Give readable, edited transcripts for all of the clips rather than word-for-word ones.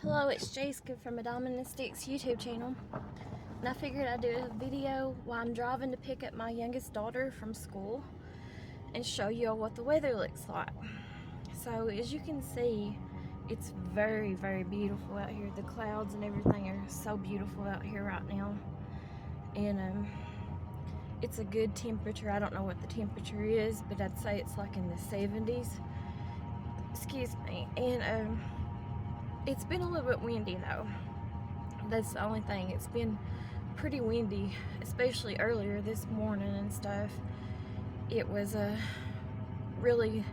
Hello, it's Jessica from a Diamond & Sticks YouTube channel, and I figured I'd do a video while I'm driving to pick up my youngest daughter from school and show you all what the weather looks like. So as you can see, it's very, very beautiful out here. The clouds and everything are so beautiful out here right now, and it's a good temperature. I don't know what the temperature is, but I'd say it's like in the 70s. Excuse me. And it's been a little bit windy though. That's the only thing. It's been pretty windy, especially earlier this morning and stuff. It was really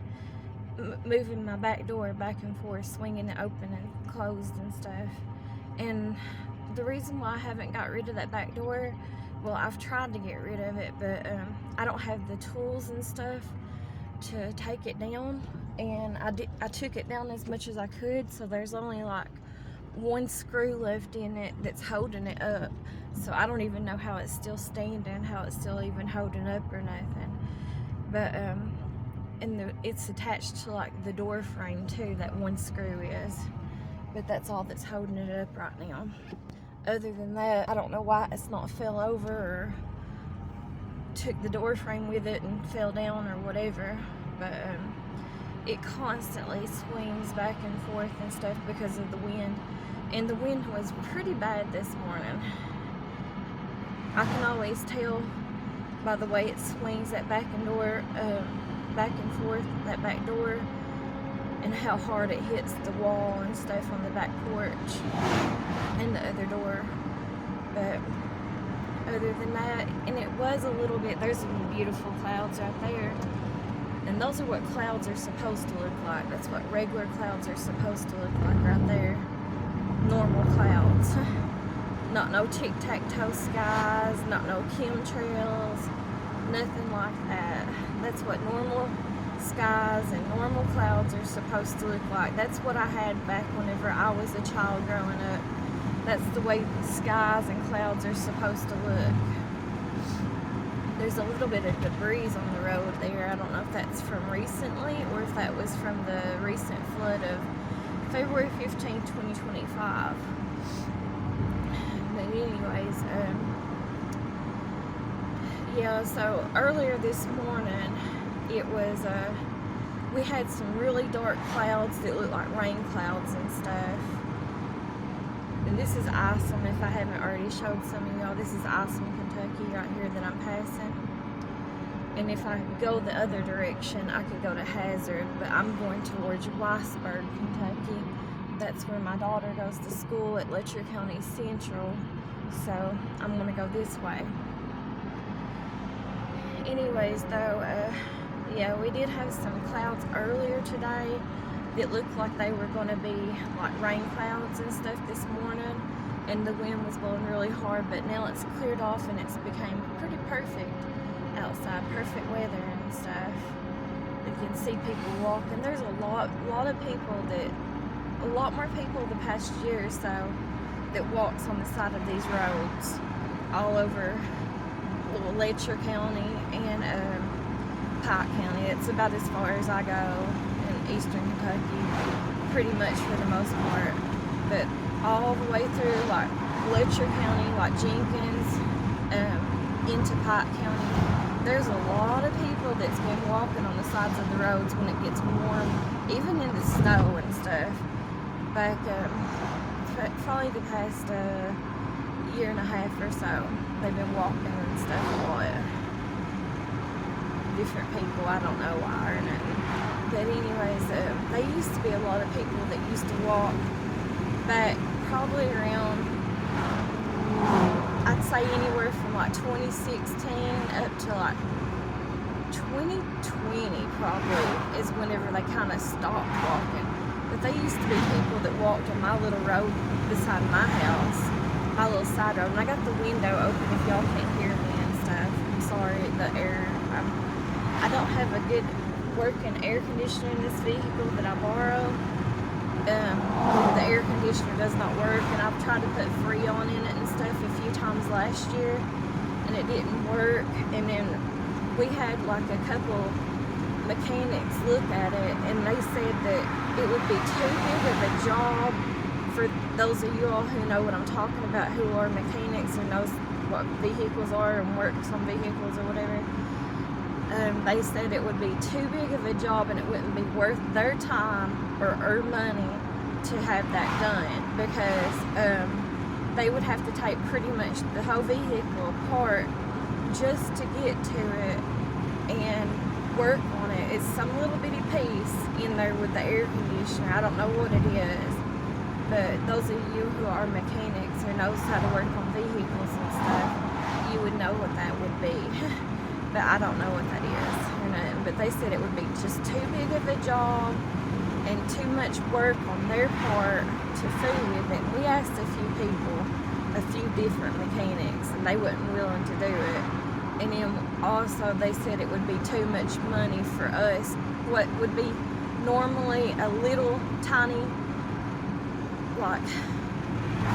moving my back door back and forth, swinging it open and closed and stuff. And the reason why I haven't got rid of that back door, well, I've tried to get rid of it, but I don't have the tools and stuff to take it down. And I took it down as much as I could, so there's only like one screw left in it that's holding it up. So I don't even know how it's still standing, how it's still even holding up or nothing. But it's attached to like the door frame too, that one screw is. But that's all that's holding it up right now. Other than that, I don't know why it's not fell over or took the door frame with it and fell down or whatever. But it constantly swings back and forth and stuff because of the wind. And the wind was pretty bad this morning. I can always tell by the way it swings that back and forth, that back door, and how hard it hits the wall and stuff on the back porch and the other door. But other than that, and it was a little bit, there's some beautiful clouds right there. And those are what clouds are supposed to look like. That's what regular clouds are supposed to look like right there. Normal clouds. Not no tic-tac-toe skies, not no chemtrails, nothing like that. That's what normal skies and normal clouds are supposed to look like. That's what I had back whenever I was a child growing up. That's the way skies and clouds are supposed to look. There's a little bit of debris on the road there. I don't know if that's from recently or if that was from the recent flood of February 15, 2025. But anyways, yeah, so earlier this morning, it was, we had some really dark clouds that looked like rain clouds and stuff. And this is Isom, if I haven't already showed some of y'all. This is Isom, Kentucky, right here that I'm passing. And if I go the other direction, I could go to Hazard, but I'm going towards Weisburg, Kentucky. That's where my daughter goes to school at Letcher County Central. So I'm going to go this way. Anyways, though, yeah, we did have some clouds earlier today that looked like they were going to be like rain clouds and stuff this morning, and the wind was blowing really hard, but now it's cleared off and it's became pretty perfect outside, perfect weather and stuff. You can see people walking. There's a lot more people the past year or so that walks on the side of these roads all over Letcher County and Pike County. It's about as far as I go in eastern Kentucky, pretty much for the most part. But all the way through like Letcher County, like Jenkins, into Pike County, there's a lot of people that's been walking on the sides of the roads when it gets warm, even in the snow and stuff. Back probably the past year and a half or so, they've been walking and stuff a lot. Different people, I don't know why or nothing. But anyways, there used to be a lot of people that used to walk back probably around, I'd say anywhere from like 2016 up to like 2020 probably is whenever they kind of stopped walking. But they used to be people that walked on my little road beside my house, my little side road. And I got the window open if y'all can't hear me and stuff. I'm sorry, the air, I don't have a good working air conditioner in this vehicle that I borrow. The air conditioner does not work, and I've tried to put Freon in it and stuff a few times last year, and it didn't work. And then we had like a couple mechanics look at it, and they said that it would be too big of a job for those of you all who know what I'm talking about, who are mechanics or knows what vehicles are and works on vehicles or whatever, they said it would be too big of a job and it wouldn't be worth their time or money to have that done, because they would have to take pretty much the whole vehicle apart just to get to it and work on it. It's some little bitty piece in there with the air conditioner. I don't know what it is, but those of you who are mechanics or knows how to work on vehicles and stuff, you would know what that would be. But I don't know what that is. But they said it would be just too big of a job and too much work on their part to fool with it. We asked a few people, a few different mechanics, and they weren't willing to do it. And then also they said it would be too much money for us. What would be normally a little tiny like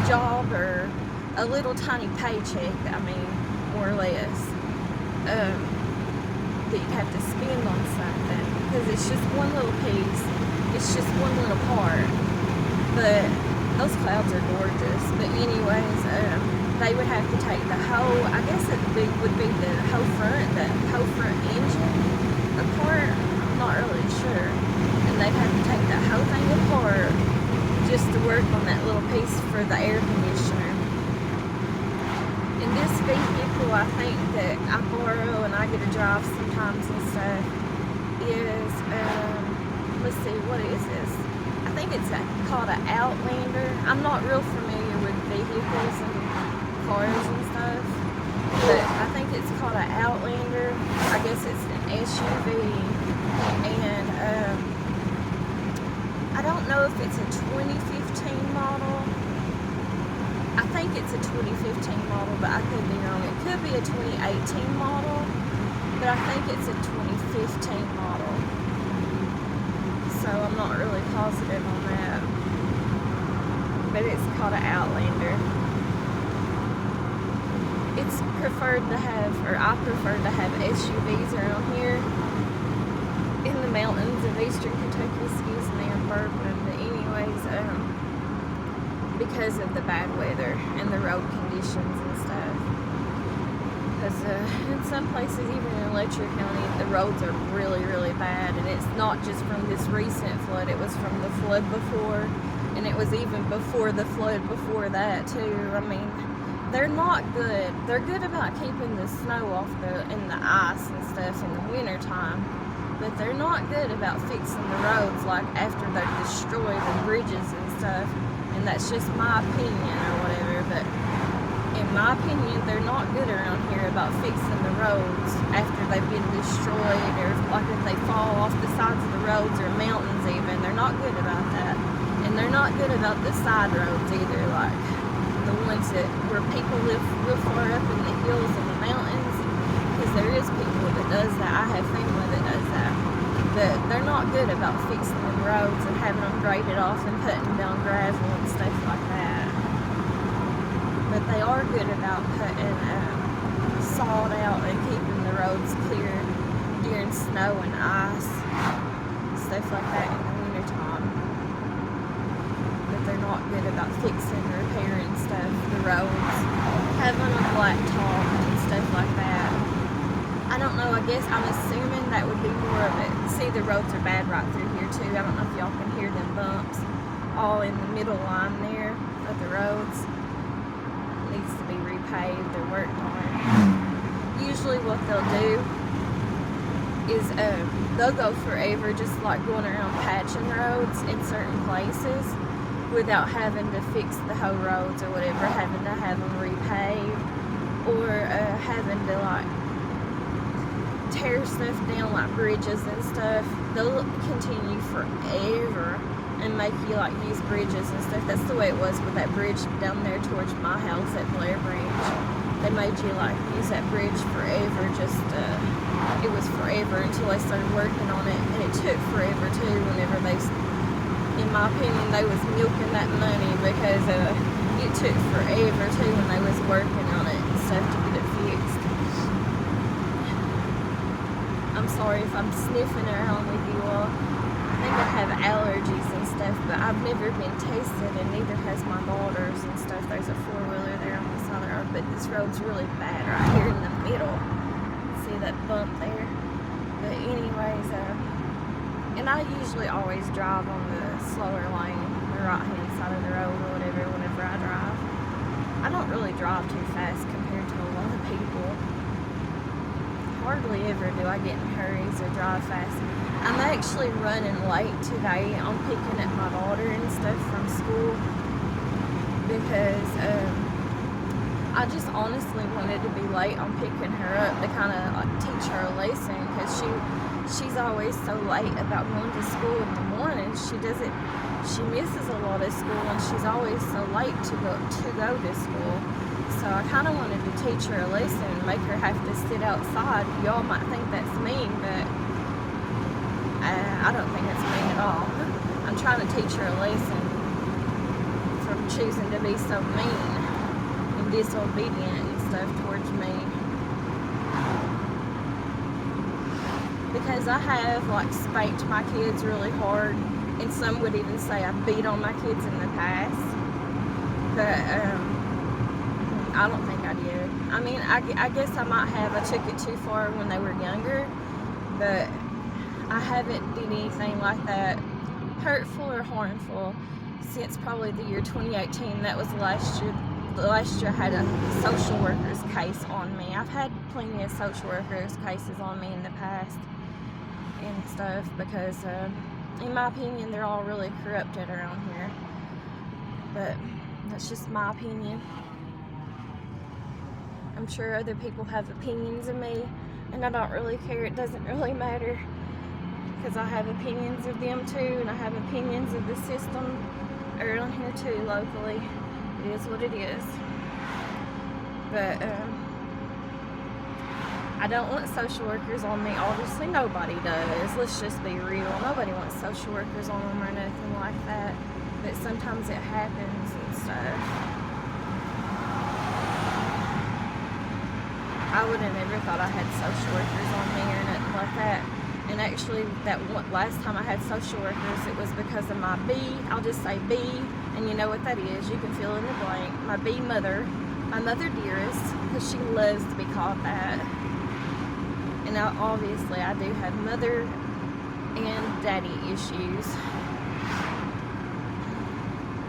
job or a little tiny paycheck, I mean, more or less, that you have to spend on something, because it's just one little piece, it's just one little part. But those clouds are gorgeous. But anyways, they would have to take the whole, I guess it would be the whole front engine apart. I'm not really sure. And they'd have to take the whole thing apart just to work on that little piece for the air conditioner. And this vehicle, I think, that I borrow and I get to drive sometimes and stuff is, let's see, what is this? I think it's called an Outlander. I'm not real familiar with vehicles and cars and stuff, but I think it's called an Outlander. I guess it's an SUV, and I don't know if it's a 2015 model. I think it's a 2015 model, but I could be wrong. It could be a 2018 model, but I think it's a 2015 model. So I'm not really positive on that. But it's called an Outlander. It's preferred to have, or I prefer to have SUVs around here in the mountains of eastern Kentucky. Excuse me, I'm burping. But anyways, because of the bad weather and the road conditions and stuff. Because in some places, even in Letcher County, the roads are really, really bad. And it's not just from this recent flood, it was from the flood before, and it was even before the flood before that too. I mean, they're not good. They're good about keeping the snow off and the ice and stuff in the winter time, but they're not good about fixing the roads like after they're destroyed and bridges and stuff. And that's just my opinion or whatever, but in my opinion, they're not good around here about fixing the roads after they've been destroyed, or like if they fall off the sides of the roads or mountains even. They're not good about that. And they're not good about the side roads either, like the ones where people live real far up in the hills and the mountains, because there is people that does that. I have family that does that. But they're not good about fixing the roads and having them graded off and putting down gravel and stuff like that. But they are good about putting salt out and keeping the roads clear during snow and ice, stuff like that in the winter time. But they're not good about fixing or repairing stuff, the roads, having them blacktop and stuff like that. I don't know, I guess I'm assuming that would be more of it. See, the roads are bad right through here too. I don't know if y'all can hear them bumps all in the middle line there of the roads. It needs to be repaved or worked on. Usually what they'll do is they'll go forever just like going around patching roads in certain places without having to fix the whole roads or whatever, having to have them repaved, or having to like tear stuff down like bridges and stuff. They'll continue forever and make you like use bridges and stuff. That's the way it was with that bridge down there towards my house at Blair Branch. They made you like use that bridge forever. Just it was forever until they started working on it, and it took forever too. Whenever they, in my opinion, they was milking that money, because it took forever too when they was working on it and stuff to get it fixed. I'm sorry if I'm sniffing around with you all. I think I have allergies and stuff, but I've never been tested, and neither has my daughters and stuff. There's a 4-wheeler there on the side of the road, but this road's really bad right here in the middle. See that bump there? But anyways, and I usually always drive on the slower lane, the right-hand side of the road or whatever, whenever I drive. I don't really drive too fast compared to a lot of people. Hardly ever do I get in hurries or drive fast. I'm actually running late today. I'm picking up my daughter and stuff from school because I just honestly wanted to be late on picking her up to kind of like teach her a lesson, because she's always so late about going to school in the morning. She misses a lot of school, and she's always so late to go to school. So I kind of wanted to teach her a lesson, make her have to sit outside. Y'all might think that's mean, but I don't think it's mean at all. I'm trying to teach her a lesson from choosing to be so mean and disobedient and stuff towards me. Because I have like spanked my kids really hard, and some would even say I beat on my kids in the past. But I don't think I did. I mean, I guess I might have. I took it too far when they were younger, but I haven't did anything like that hurtful or harmful since probably the year 2018. That was last year. Last year I had a social worker's case on me. I've had plenty of social workers' cases on me in the past and stuff because, in my opinion, they're all really corrupted around here. But that's just my opinion. I'm sure other people have opinions of me, and I don't really care. It doesn't really matter, because I have opinions of them too, and I have opinions of the system around here too, locally. It is what it is. But I don't want social workers on me. Obviously nobody does. Let's just be real. Nobody wants social workers on them or nothing like that. But sometimes it happens and stuff. I would have never thought I had social workers on me or nothing like that. And actually, that one, last time I had social workers, it was because of my B. I'll just say B, and you know what that is. You can fill in the blank. My B mother, my mother dearest, because she loves to be called that. And now, obviously, I do have mother and daddy issues.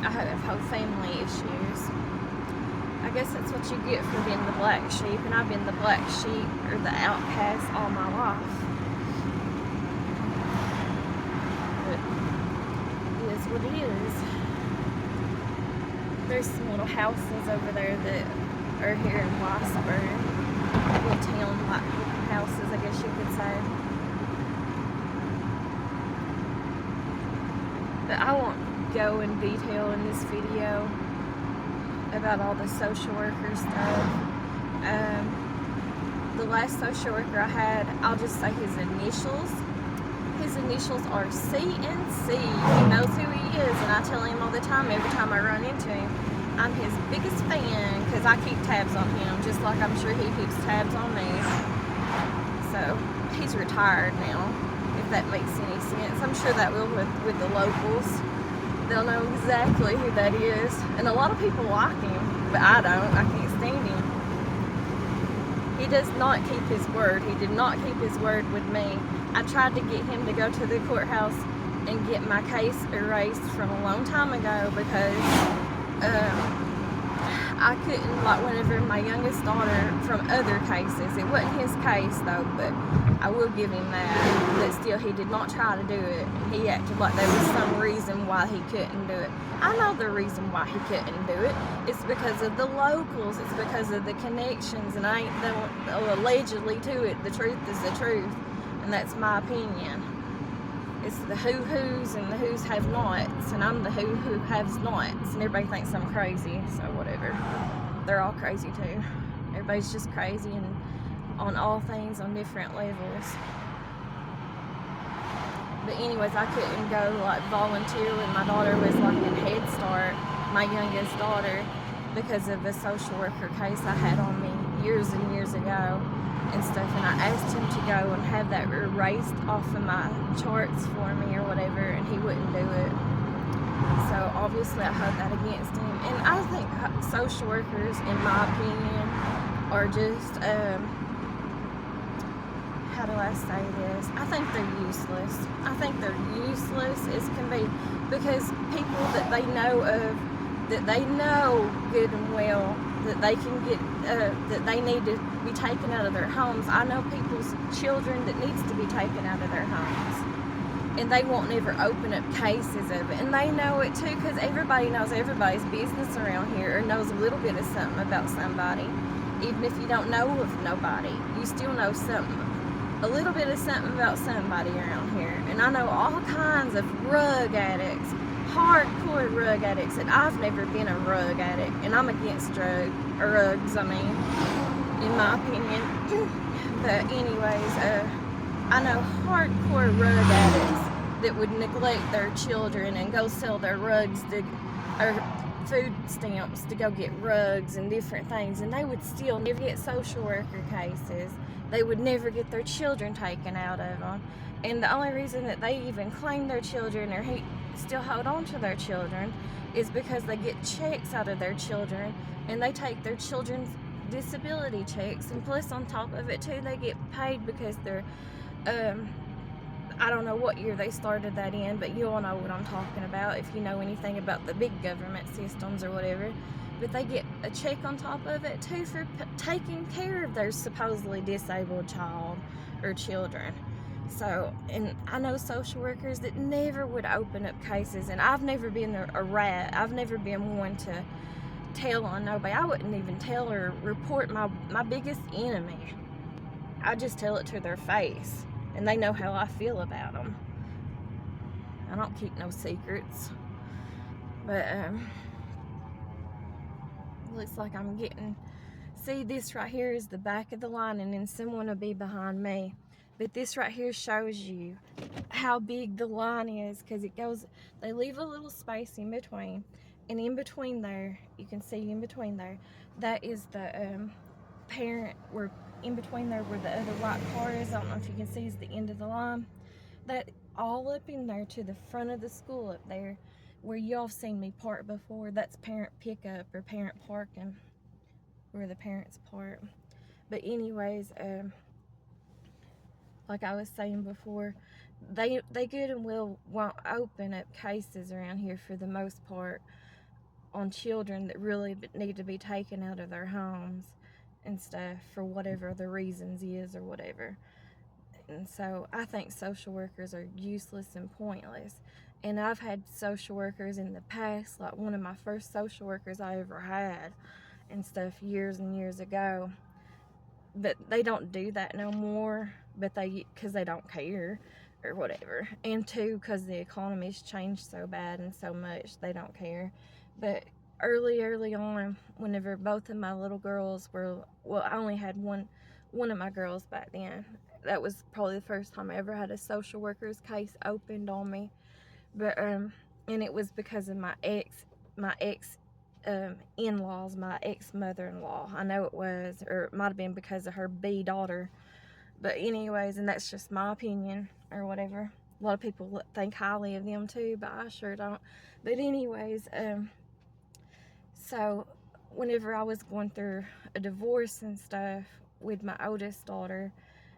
I have whole family issues. I guess that's what you get for being the black sheep, and I've been the black sheep or the outcast all my life. But it is what it is. There's some little houses over there that are here in Weisberg. Little town like houses, I guess you could say. But I won't go in detail in this video about all the social worker stuff. The last social worker I had, I'll just say his initials. His initials are C&C. He knows who he is, and I tell him all the time, every time I run into him, I'm his biggest fan, because I keep tabs on him, just like I'm sure he keeps tabs on me. So, he's retired now, if that makes any sense. I'm sure that will with the locals. They'll know exactly who that is. And a lot of people like him, but I don't. I can't stand him. He does not keep his word. He did not keep his word with me. I tried to get him to go to the courthouse and get my case erased from a long time ago because I couldn't, like whenever my youngest daughter from other cases, it wasn't his case though, but I will give him that, but still he did not try to do it. He acted like there was some reason why he couldn't do it. I know the reason why he couldn't do it. It's because of the locals, it's because of the connections, and I ain't the allegedly to it. The truth is the truth, and that's my opinion. It's the who-who's and the who's have-nots, and I'm the who has-nots, and everybody thinks I'm crazy, so whatever. They're all crazy too. Everybody's just crazy and on all things on different levels. But anyways, I couldn't go like volunteer when my daughter was like in Head Start, my youngest daughter, because of a social worker case I had on me years and years ago and stuff, and I asked him to go and have that erased off of my charts for me or whatever, and he wouldn't do it. obviously I hold that against him. And I think social workers, in my opinion, are just, how do I say this? I think they're useless. I think they're useless as can be, because people that they know of, that they know good and well that they can get, that they need to be taken out of their homes. I know people's children that needs to be taken out of their homes, and they won't never open up cases of it. And they know it too, because everybody knows everybody's business around here, or knows a little bit of something about somebody. Even if you don't know of nobody, you still know something, a little bit of something about somebody around here. And I know all kinds of rug addicts, hardcore rug addicts, and I've never been a rug addict, and I'm against rugs, I mean, in my opinion. But anyways, I know hardcore rug addicts that would neglect their children and go sell their rugs to, or food stamps to go get rugs and different things, and they would still never get social worker cases. They would never get their children taken out of them. And the only reason that they even claim their children, or still hold on to their children, is because they get checks out of their children, and they take their children's disability checks, and plus on top of it too, they get paid because they're, I don't know what year they started that in, but you all know what I'm talking about if you know anything about the big government systems or whatever. But they get a check on top of it too for taking care of their supposedly disabled child or children. So, and I know social workers that never would open up cases, and I've never been a rat. I've never been one to tell on nobody. I wouldn't even tell or report my biggest enemy. I just tell it to their face, and they know how I feel about them. I don't keep no secrets. But looks like I'm getting, see, this right here is the back of the line, and then someone will be behind me. But this right here shows you how big the line is, because it goes, they leave a little space in between, and in between there, you can see in between there, that is the parent, where in between there where the other white car is, I don't know if you can see, is the end of the line. That all up in there to the front of the school up there, where y'all seen me park before, that's parent pickup or parent parking, where the parents park. But anyways, like I was saying before, they good and well won't open up cases around here for the most part on children that really need to be taken out of their homes and stuff for whatever the reasons is or whatever. And so I think social workers are useless and pointless. And I've had social workers in the past, like one of my first social workers I ever had and stuff years and years ago. But they don't do that no more, but because they don't care or whatever. And two, because the economy's changed so bad and so much, they don't care. But early on, whenever both of my little girls were, well, I only had one of my girls back then. That was probably the first time I ever had a social worker's case opened on me. But and it was because of my ex in-laws, my ex-mother-in-law. I know it was, or it might have been because of her B daughter. But anyways, and that's just my opinion or whatever. A lot of people think highly of them too, but I sure don't. But anyways, so whenever I was going through a divorce and stuff with my oldest daughter,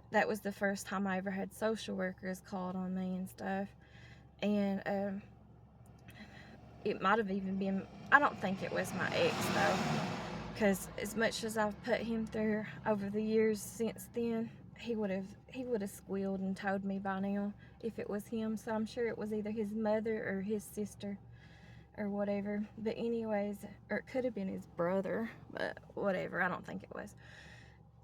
that was the first time I ever had social workers called on me and stuff. And it might have even been, I don't think it was my ex though, because as much as I've put him through over the years since then, he would have squealed and told me by now if it was him. So I'm sure it was either his mother or his sister or whatever. But anyways, or it could have been his brother, but whatever, I don't think it was.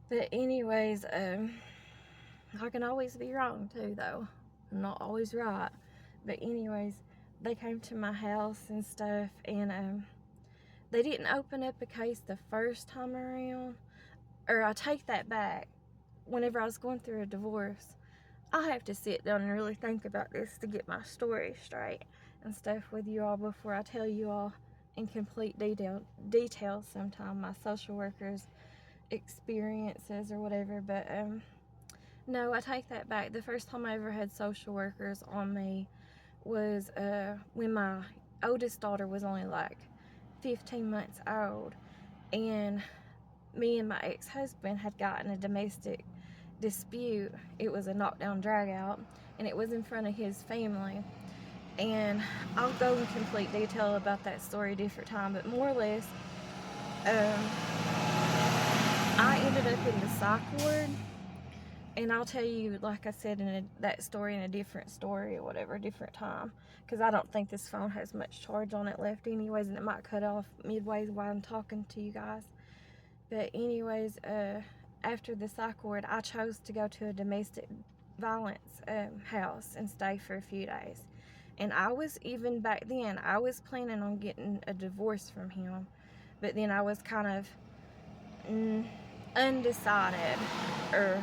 But anyways, I can always be wrong too though. I'm not always right. But anyways, they came to my house and stuff, and they didn't open up a case the first time around. Or I take that back. Whenever I was going through a divorce, I have to sit down and really think about this to get my story straight and stuff with you all before I tell you all in complete detail sometime my social workers experiences or whatever. But no, I take that back. The first time I ever had social workers on me was when my oldest daughter was only like 15 months old, and me and my ex-husband had gotten a domestic dispute. It was a knockdown drag out, and it was in front of his family. And I'll go in complete detail about that story a different time, but more or less, I ended up in the psych ward. And I'll tell you, like I said, that story in a different story or whatever, different time. Because I don't think this phone has much charge on it left anyways, and it might cut off midways while I'm talking to you guys. But anyways, after the psych ward, I chose to go to a domestic violence house and stay for a few days. And I was, even back then, I was planning on getting a divorce from him. But then I was kind of undecided, or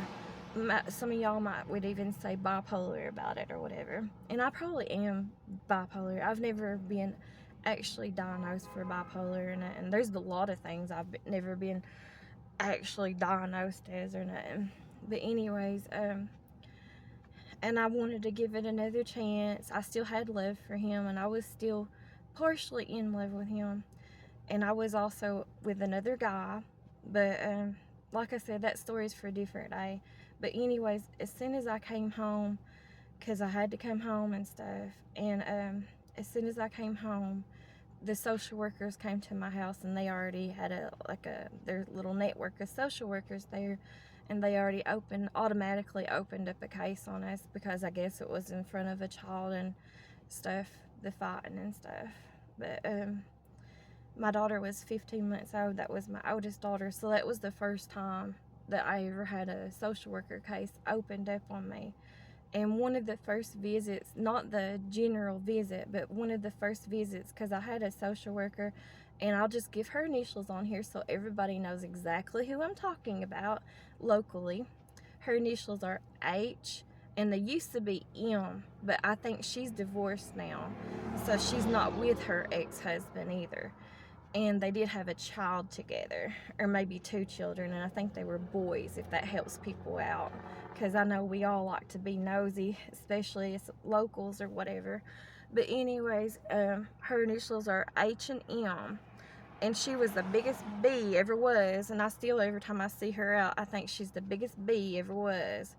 some of y'all would even say bipolar about it or whatever. And I probably am bipolar. I've never been actually diagnosed for bipolar, and there's a lot of things I've never been actually diagnosed as or nothing. But anyways, and I wanted to give it another chance. I still had love for him, and I was still partially in love with him. And I was also with another guy, but like I said, that story's for a different day. But anyways, as soon as I came home, because I had to come home and stuff, and as soon as I came home, the social workers came to my house, and they already had their little network of social workers there, and they already automatically opened up a case on us, because I guess it was in front of a child and stuff, the fighting and stuff. But my daughter was 15 months old. That was my oldest daughter, so that was the first time that I ever had a social worker case opened up on me. And one of the first visits, not the general visit, but one of the first visits, because I had a social worker, and I'll just give her initials on here so everybody knows exactly who I'm talking about locally. Her initials are H, and they used to be M, but I think she's divorced now, so she's not with her ex-husband either. And they did have a child together, or maybe 2 children, and I think they were boys, if that helps people out, because I know we all like to be nosy, especially as locals or whatever. But anyways, her initials are H and M, and she was the biggest B ever was, and I still, every time I see her out, I think she's the biggest B ever was,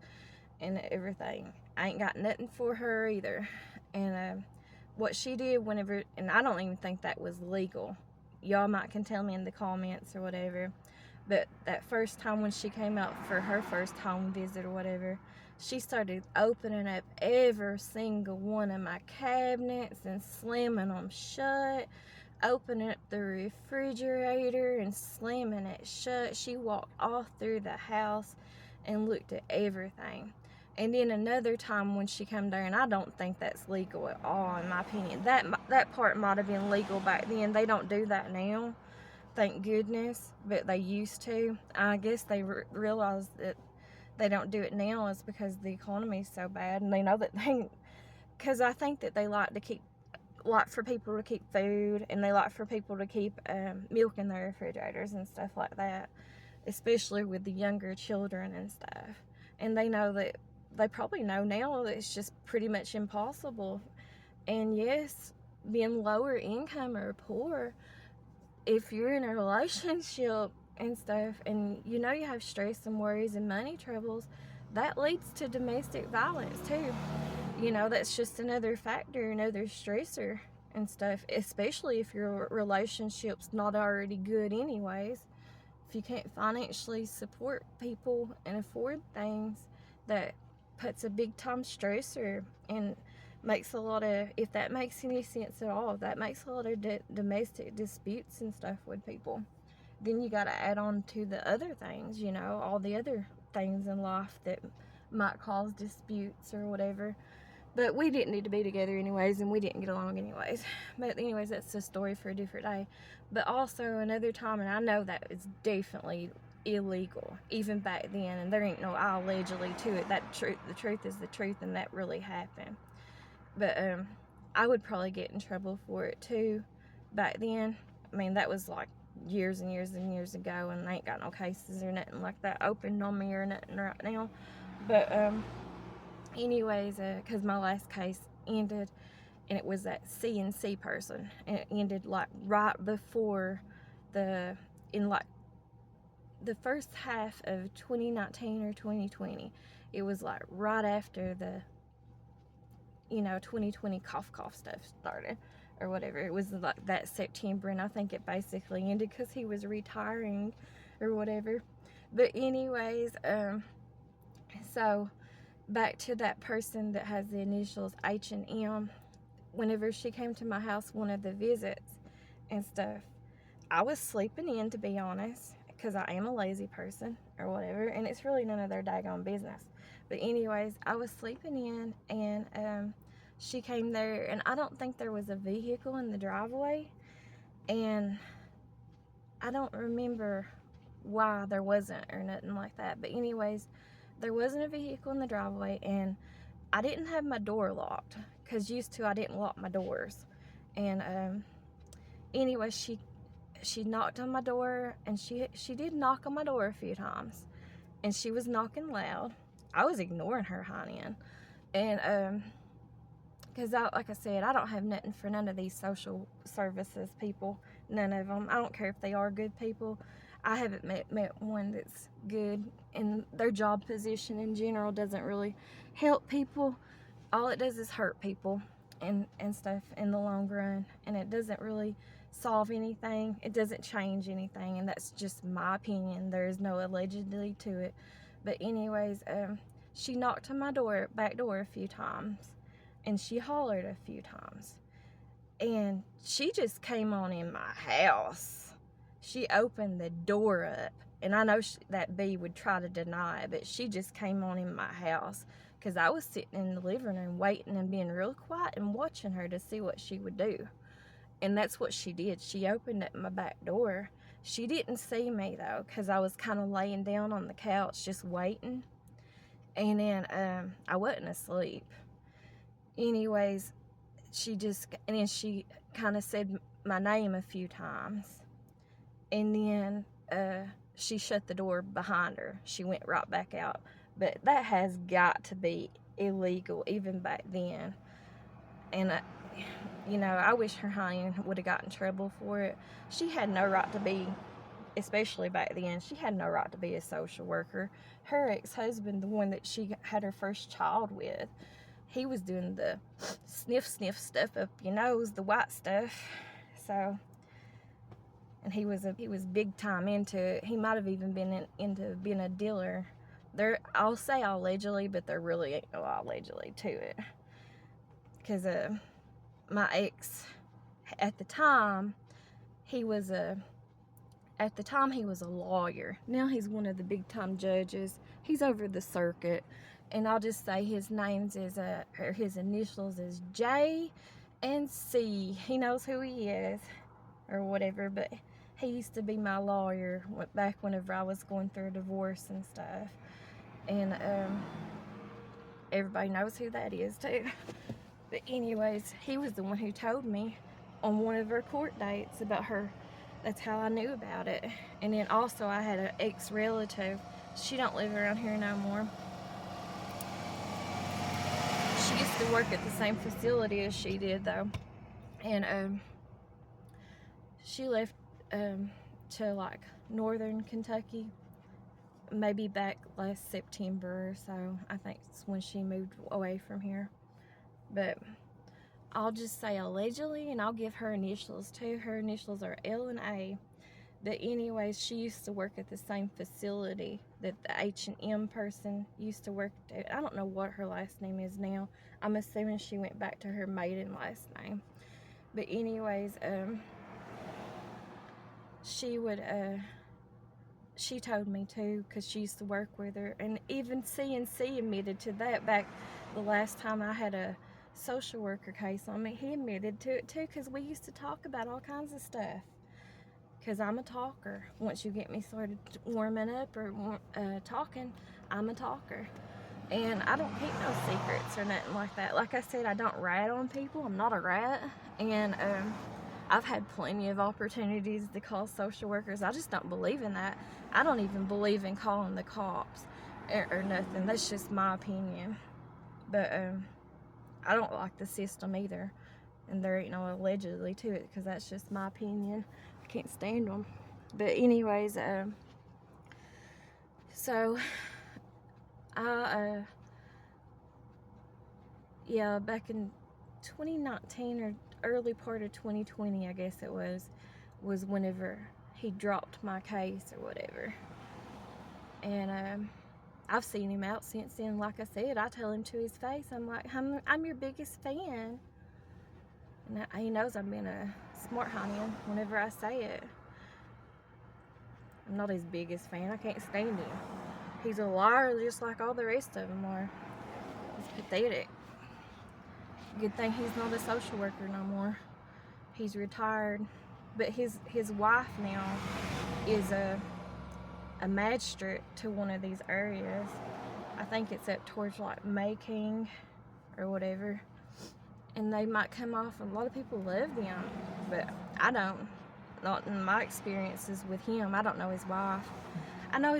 and everything. I ain't got nothing for her either. And what she did whenever, and I don't even think that was legal. Y'all might can tell me in the comments or whatever, but that first time when she came out for her first home visit or whatever, she started opening up every single one of my cabinets and slamming them shut, opening up the refrigerator and slamming it shut. She walked all through the house and looked at everything. And then another time when she came there, and I don't think that's legal at all, in my opinion. That part might have been legal back then. They don't do that now, thank goodness, but they used to. I guess they realized that they don't do it now is because the economy's so bad, and they know that because I think that they like for people to keep food, and they like for people to keep milk in their refrigerators and stuff like that, especially with the younger children and stuff. And they probably know now that it's just pretty much impossible. And yes, being lower income or poor, if you're in a relationship and stuff, and you know you have stress and worries and money troubles, that leads to domestic violence too. You know, that's just another factor, another stressor and stuff, especially if your relationship's not already good anyways. If you can't financially support people and afford things, that puts a big time stressor, and makes a lot of, if that makes any sense at all, that makes a lot of domestic disputes and stuff with people. Then you got to add on to the other things, you know, all the other things in life that might cause disputes or whatever. But we didn't need to be together anyways, and we didn't get along anyways. But anyways, that's a story for a different day. But also another time, and I know that is definitely illegal, even back then, and there ain't no allegedly to it. The truth is the truth, and that really happened. But I would probably get in trouble for it too back then. I mean, that was like years and years and years ago, and I ain't got no cases or nothing like that opened on me or nothing right now. But anyways, because my last case ended, and it was that CNC person, and it ended like right before in like the first half of 2019 or 2020. It was like right after the 2020 cough stuff started or whatever. It was like that September, and I think it basically ended because he was retiring or whatever. But anyways, so back to that person that has the initials H&M. Whenever she came to my house, one of the visits and stuff, I was sleeping in, to be honest, because I am a lazy person or whatever, and it's really none of their daggone business. But anyways, I was sleeping in, and she came there, and I don't think there was a vehicle in the driveway, and I don't remember why there wasn't or nothing like that. But anyways, there wasn't a vehicle in the driveway, and I didn't have my door locked, because used to I didn't lock my doors. And anyway, she knocked on my door, and she did knock on my door a few times, and she was knocking loud. I was ignoring her, honey, and because like I said, I don't have nothing for none of these social services people, none of them. I don't care if they are good people. I haven't met one that's good, and their job position in general doesn't really help people. All it does is hurt people and stuff in the long run, and it doesn't really solve anything. It doesn't change anything, and that's just my opinion. There is no allegedly to it. But anyways, she knocked on my back door a few times, and she hollered a few times, and she just came on in my house. She opened the door up, and I know that B would try to deny it, but she just came on in my house, because I was sitting in the living room waiting and being real quiet and watching her to see what she would do. And that's what she did. She opened up my back door. She didn't see me, though, because I was kind of laying down on the couch just waiting. And then I wasn't asleep. Anyways, and then she kind of said my name a few times. And then she shut the door behind her. She went right back out. But that has got to be illegal even back then. And I wish her honey would have gotten in trouble for it. She had no right to be, especially back then, she had no right to be a social worker. Her ex-husband, the one that she had her first child with, he was doing the sniff stuff up your nose, the white stuff. So, and he was big time into it. He might have even been into being a dealer. I'll say allegedly, but there really ain't no allegedly to it. Because my ex, at the time he was a lawyer. Now he's one of the big time judges. He's over the circuit, and I'll just say his his initials is J and C. He knows who he is or whatever, but he used to be my lawyer back whenever I was going through a divorce and stuff. And everybody knows who that is too. But anyways, he was the one who told me on one of her court dates about her. That's how I knew about it. And then also I had an ex-relative. She don't live around here no more. She used to work at the same facility as she did, though. And she left to like northern Kentucky, maybe back last September or so. I think it's when she moved away from here. But I'll just say allegedly, and I'll give her initials too. Her initials are L and A. But anyways, she used to work at the same facility that the H&M person used to work at. I don't know what her last name is now. I'm assuming she went back to her maiden last name. But anyways, she told me too, because she used to work with her. And even CNC admitted to that back the last time I had a social worker case on me. He admitted to it too, because we used to talk about all kinds of stuff. Because I'm a talker. Once you get me started warming up or talking, I'm a talker. And I don't keep no secrets or nothing like that. Like I said, I don't rat on people. I'm not a rat. And I've had plenty of opportunities to call social workers. I just don't believe in that. I don't even believe in calling the cops or nothing. That's just my opinion. But I don't like the system either. And there ain't no allegedly to it, because that's just my opinion. I can't stand them. But anyways, so yeah, back in 2019 or early part of 2020, I guess it was whenever he dropped my case or whatever. And I've seen him out since then. Like I said, I tell him to his face, I'm like, I'm your biggest fan. And he knows I'm being a smart honey whenever I say it. I'm not his biggest fan. I can't stand him. He's a liar just like all the rest of them are. He's pathetic. Good thing he's not a social worker no more. He's retired. But his wife now is a magistrate to one of these areas. I think it's up towards like Mayking or whatever. And they might come off, a lot of people love them, but I don't. Not in my experiences with him. I don't know his wife. I know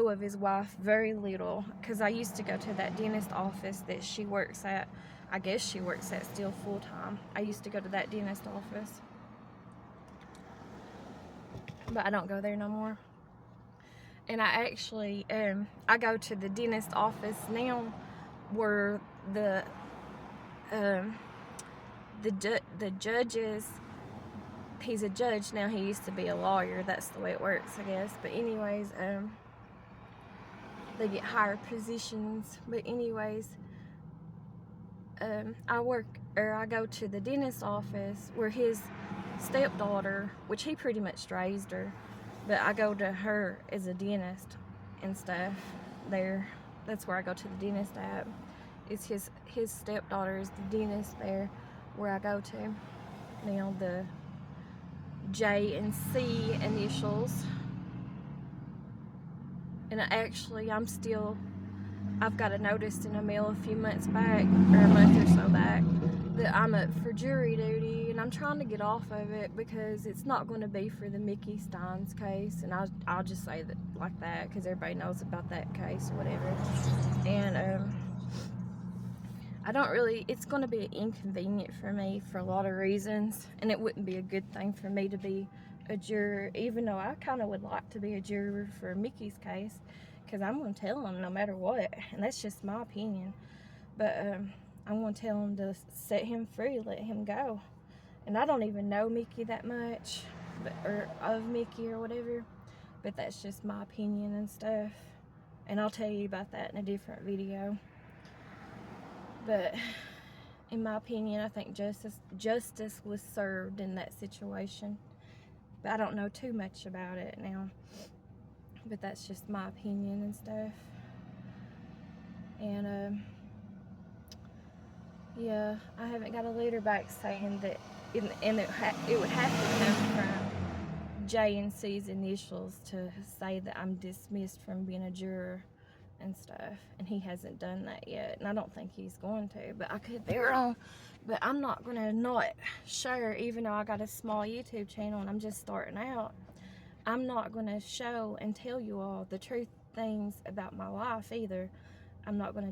of his wife very little, because I used to go to that dentist office that she works at. I guess she works at still full time. I used to go to that dentist office, but I don't go there no more. And I actually, I go to the dentist office now where the judges, he's a judge now, he used to be a lawyer, that's the way it works, I guess. But anyways, they get higher positions. But anyways, I go to the dentist office where his stepdaughter, which he pretty much raised her, but I go to her as a dentist and stuff there. That's where I go to the dentist at. It's his stepdaughter is the dentist there where I go to. Now the J and C initials. And actually I've got a notice in the mail a few months back, or a month or so back, that I'm up for jury duty, and I'm trying to get off of it because it's not going to be for the Mickey Steins case. And I'll just say that like that because everybody knows about that case or whatever. And I don't really, it's going to be inconvenient for me for a lot of reasons, and it wouldn't be a good thing for me to be a juror, even though I kind of would like to be a juror for Mickey's case, because I'm going to tell him no matter what, and that's just my opinion. But I'm going to tell him to set him free, let him go. And I don't even know Mickey that much, or of Mickey or whatever, but that's just my opinion and stuff. And I'll tell you about that in a different video. But in my opinion, I think justice was served in that situation. But I don't know too much about it now. But that's just my opinion and stuff. And yeah, I haven't got a letter back saying that, it would have to come from J and C's initials to say that I'm dismissed from being a juror and stuff, and he hasn't done that yet, and I don't think he's going to, but I could be wrong. But I'm not gonna not share, even though I got a small YouTube channel and I'm just starting out, I'm not gonna show and tell you all the truth things about my life either. I'm not gonna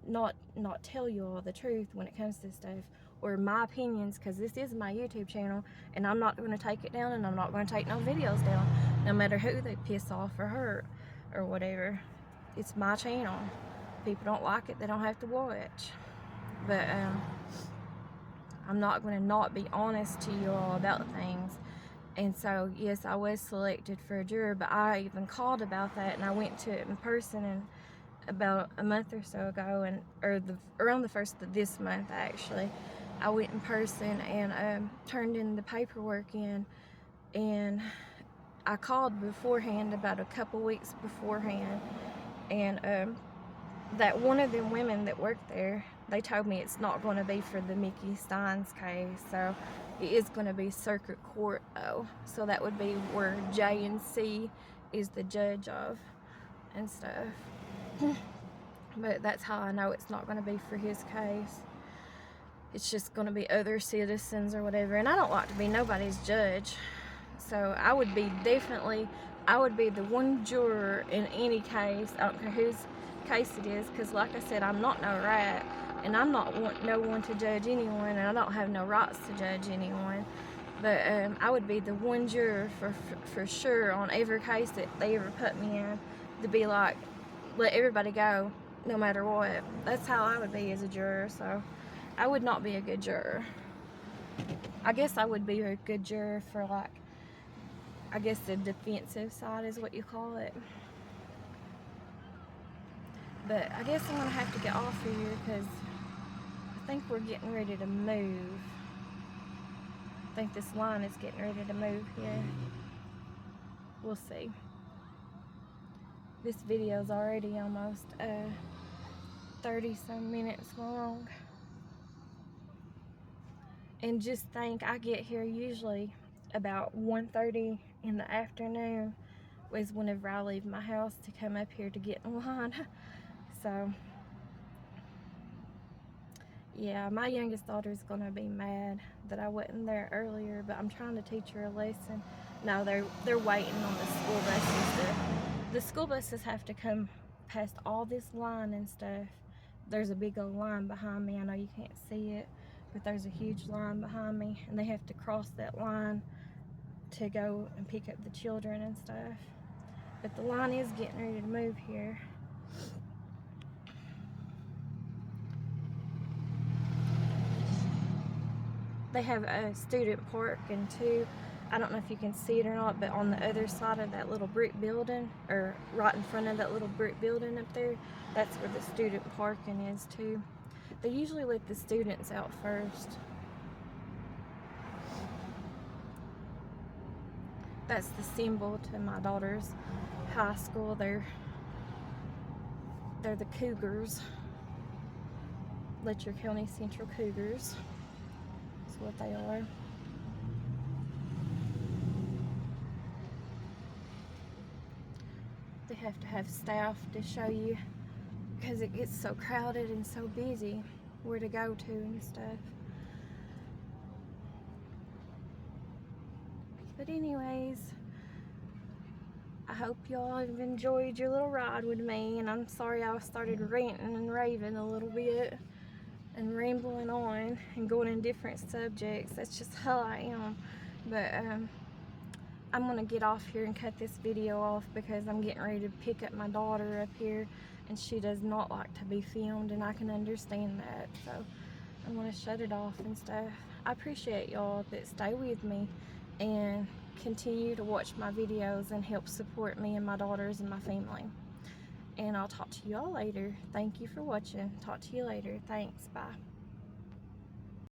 not tell you all the truth when it comes to stuff, or my opinions, because this is my YouTube channel, and I'm not gonna take it down, and I'm not gonna take no videos down, no matter who they piss off or hurt or whatever. It's my channel. People don't like it, they don't have to watch. But I'm not going to not be honest to you all about things. And so, yes, I was selected for a juror, but I even called about that, and I went to it in person and about a month or so ago, and around the first of this month actually, I went in person and turned in the paperwork in, and I called beforehand, about a couple weeks beforehand. And that one of them women that worked there, they told me it's not going to be for the Mickey Steins case, so it is going to be circuit court though. So that would be where J and C is the judge of and stuff. But that's how I know it's not going to be for his case. It's just going to be other citizens or whatever, and I don't like to be nobody's judge. So I would be the one juror in any case. I don't care whose case it is, because like I said, I'm not no rat. And I'm not no one to judge anyone, and I don't have no rights to judge anyone. But I would be the one juror for sure on every case that they ever put me in, to be like, let everybody go no matter what. That's how I would be as a juror. So I would not be a good juror. I guess I would be a good juror for, like, I guess the defensive side is what you call it. But I guess I'm gonna have to get off here because I think we're getting ready to move. I think this line is getting ready to move here. We'll see. This video is already almost 30 some minutes long. And just think, I get here usually about 1:30 in the afternoon is whenever I leave my house to come up here to get in line. So yeah, my youngest daughter's gonna be mad that I wasn't there earlier, but I'm trying to teach her a lesson. No, they're waiting on the school buses. The school buses have to come past all this line and stuff. There's a big old line behind me. I know you can't see it, but there's a huge line behind me, and they have to cross that line to go and pick up the children and stuff. But the line is getting ready to move here. They have a student parking too. I don't know if you can see it or not, but on the other side of that little brick building, or right in front of that little brick building up there, that's where the student parking is too. They usually let the students out first. That's the symbol to my daughter's high school. They're the Cougars. Letcher County Central Cougars. That's what they are. They have to have staff to show you, because it gets so crowded and so busy, where to go to and stuff. But anyways, I hope y'all have enjoyed your little ride with me, and I'm sorry I started ranting and raving a little bit and rambling on and going in different subjects. That's just how I am. But I'm gonna get off here and cut this video off because I'm getting ready to pick up my daughter up here, and she does not like to be filmed, and I can understand that. So I'm gonna shut it off and stuff. I appreciate y'all that stay with me and continue to watch my videos and help support me and my daughters and my family. And I'll talk to you all later. Thank you for watching. Talk to you later. Thanks. Bye.